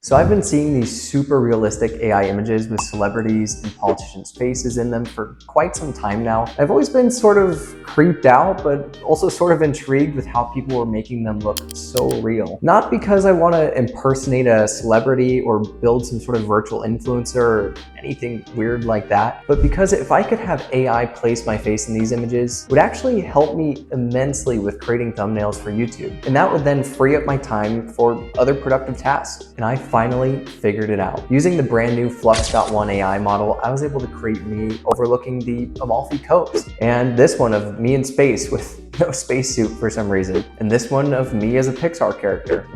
So I've been seeing these super realistic AI images with celebrities and politicians' faces in them for quite some time now. I've always been sort of creeped out, but also sort of intrigued with how people are making them look so real. Not because I want to impersonate a celebrity or build some sort of virtual influencer or anything weird like that, but because if I could have AI place my face in these images, it would actually help me immensely with creating thumbnails for YouTube. And that would then free up my time for other productive tasks. And I finally figured it out. Using the brand new Flux AI model, I was able to create me overlooking the Amalfi Coast. And this one of me in space with no spacesuit for some reason. And this one of me as a Pixar character.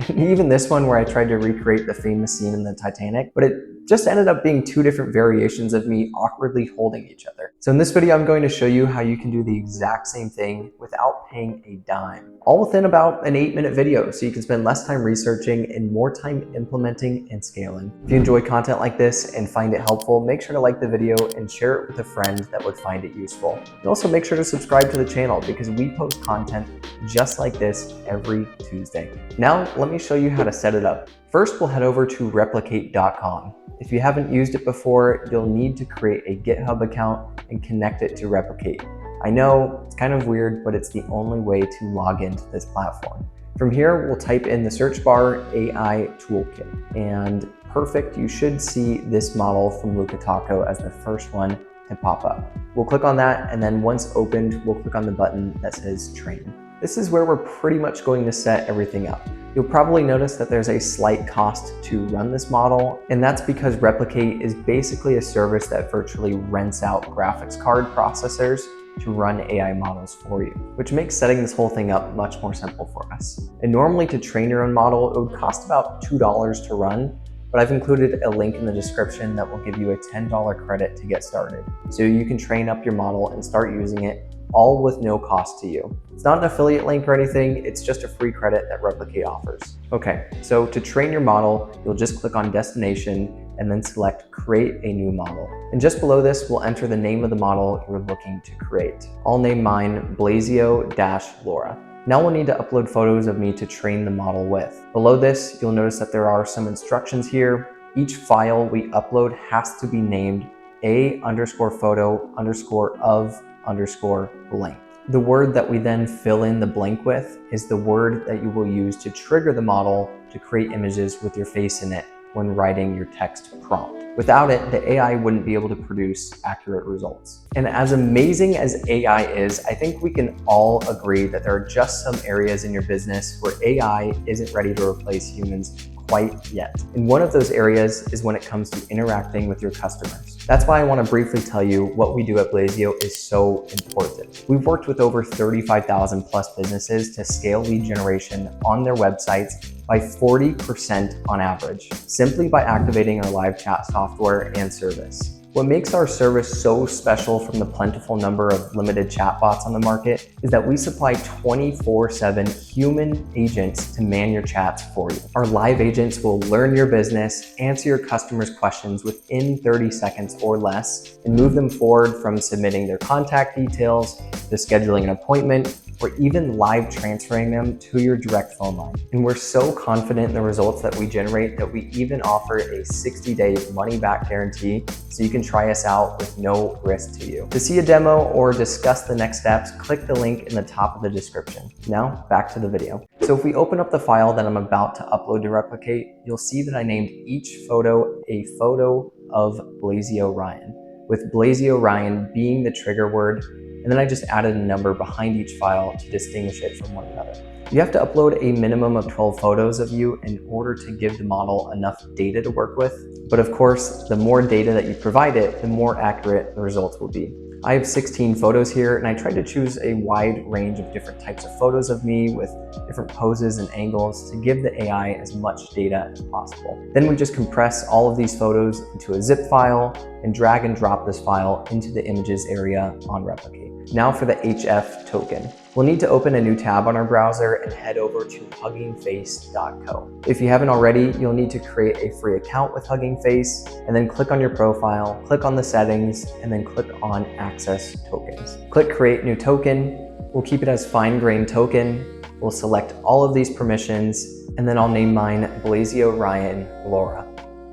And even this one where I tried to recreate the famous scene in the Titanic, but it just ended up being two different variations of me awkwardly holding each other. So in this video, I'm going to show you how you can do the exact same thing without paying a dime, all within about an 8-minute video, so you can spend less time researching and more time implementing and scaling. If you enjoy content like this and find it helpful, make sure to like the video and share it with a friend that would find it useful. And also make sure to subscribe to the channel because we post content just like this every Tuesday. Now, let me show you how to set it up. First, we'll head over to replicate.com. If you haven't used it before, you'll need to create a GitHub account and connect it to Replicate. I know it's kind of weird, but it's the only way to log into this platform. From here, we'll type in the search bar AI Toolkit, and perfect, you should see this model from Luca Taco as the first one to pop up. We'll click on that, and then once opened, we'll click on the button that says Train. This is where we're pretty much going to set everything up. You'll probably notice that there's a slight cost to run this model, and that's because Replicate is basically a service that virtually rents out graphics card processors to run AI models for you, which makes setting this whole thing up much more simple for us. And normally to train your own model, it would cost about $2 to run, but I've included a link in the description that will give you a $10 credit to get started. So you can train up your model and start using it all with no cost to you. It's not an affiliate link or anything, it's just a free credit that Replicate offers. Okay, so to train your model, you'll just click on Destination and then select Create a New Model. And just below this, we'll enter the name of the model you're looking to create. I'll name mine Blazeo-Lora. Now we'll need to upload photos of me to train the model with. Below this, you'll notice that there are some instructions here. Each file we upload has to be named a_photo_of_blank. The word that we then fill in the blank with is the word that you will use to trigger the model to create images with your face in it when writing your text prompt. Without it, the AI wouldn't be able to produce accurate results. And as amazing as AI is, I think we can all agree that there are just some areas in your business where AI isn't ready to replace humans quite yet. And one of those areas is when it comes to interacting with your customers. That's why I want to briefly tell you what we do at Blazeo is so important. We've worked with over 35,000 plus businesses to scale lead generation on their websites by 40% on average, simply by activating our live chat software and service. What makes our service so special from the plentiful number of limited chatbots on the market is that we supply 24/7 human agents to man your chats for you. Our live agents will learn your business, answer your customers' questions within 30 seconds or less, and move them forward from submitting their contact details to scheduling an appointment, or even live transferring them to your direct phone line. And we're so confident in the results that we generate that we even offer a 60-day money-back guarantee so you can try us out with no risk to you. To see a demo or discuss the next steps, click the link in the top of the description. Now, back to the video. So if we open up the file that I'm about to upload to Replicate, you'll see that I named each photo a photo of Blazeo Ryan, with Blazeo Ryan being the trigger word, and then I just added a number behind each file to distinguish it from one another. You have to upload a minimum of 12 photos of you in order to give the model enough data to work with. But of course, the more data that you provide it, the more accurate the results will be. I have 16 photos here, and I tried to choose a wide range of different types of photos of me with different poses and angles to give the AI as much data as possible. Then we just compress all of these photos into a zip file and drag and drop this file into the images area on Replicate. Now for the HF token. We'll need to open a new tab on our browser and head over to huggingface.co. If you haven't already, you'll need to create a free account with Hugging Face, and then click on your profile, click on the settings, and then click on Access Tokens. Click Create New Token. We'll keep it as Fine Grained Token. We'll select all of these permissions, and then I'll name mine Blazeo Ryan Lora.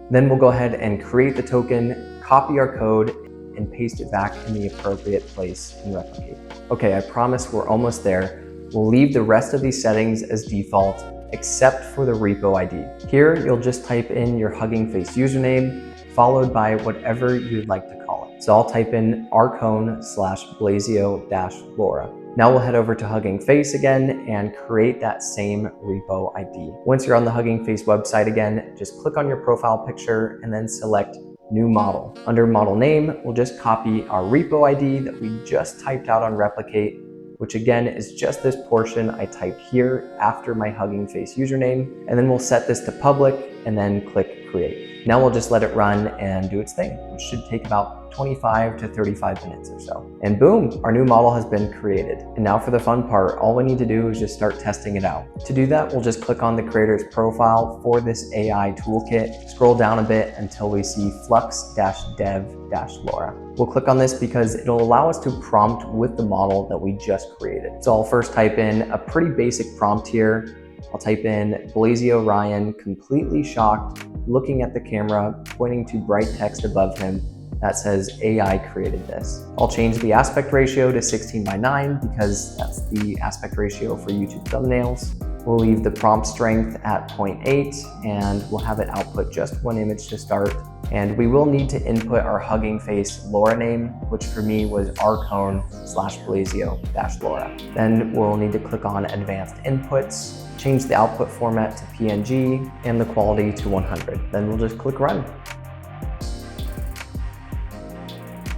Then we'll go ahead and create the token, copy our code, and paste it back in the appropriate place in Replicate. Okay, I promise we're almost there. We'll leave the rest of these settings as default, except for the repo ID. Here, you'll just type in your Hugging Face username, followed by whatever you'd like to call it. So I'll type in arcone/blazeo-lora. Now we'll head over to Hugging Face again and create that same repo ID. Once you're on the Hugging Face website again, just click on your profile picture and then select New Model. Under Model Name, we'll just copy our repo ID that we just typed out on Replicate, which again is just this portion I typed here after my Hugging Face username. And then we'll set this to public and then click Create. Now we'll just let it run and do its thing, which should take about 25 to 35 minutes or so. And boom, our new model has been created. And now for the fun part, all we need to do is just start testing it out. To do that, we'll just click on the creator's profile for this AI toolkit, scroll down a bit until we see Flux-dev-Lora. We'll click on this because it'll allow us to prompt with the model that we just created. So I'll first type in a pretty basic prompt here. I'll type in Blazeo Ryan, completely shocked, looking at the camera, pointing to bright text above him that says AI created this. I'll change the aspect ratio to 16:9 because that's the aspect ratio for YouTube thumbnails. We'll leave the prompt strength at 0.8 and we'll have it output just one image to start. And we will need to input our Hugging Face Lora name, which for me was arcone/blazeo-lora. Then we'll need to click on Advanced Inputs, change the output format to PNG and the quality to 100. Then we'll just click Run.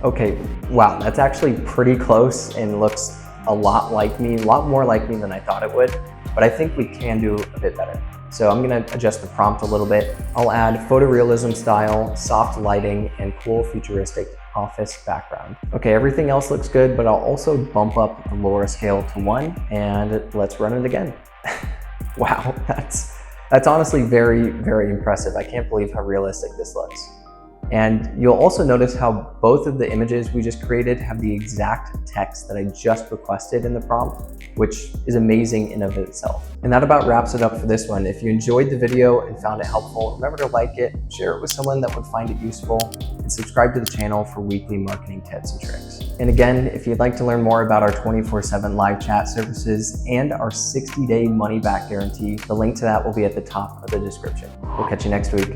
Okay, wow, that's actually pretty close and looks a lot like me, a lot more like me than I thought it would, but I think we can do a bit better. So I'm gonna adjust the prompt a little bit. I'll add photorealism style, soft lighting, and cool futuristic office background. Okay, everything else looks good, but I'll also bump up the Lora scale to 1 and let's run it again. Wow, that's honestly very, very impressive. I can't believe how realistic this looks. And you'll also notice how both of the images we just created have the exact text that I just requested in the prompt, which is amazing in of itself. And that about wraps it up for this one. If you enjoyed the video and found it helpful, remember to like it, share it with someone that would find it useful, and subscribe to the channel for weekly marketing tips and tricks. And again, if you'd like to learn more about our 24/7 live chat services and our 60-day money-back guarantee, the link to that will be at the top of the description. We'll catch you next week.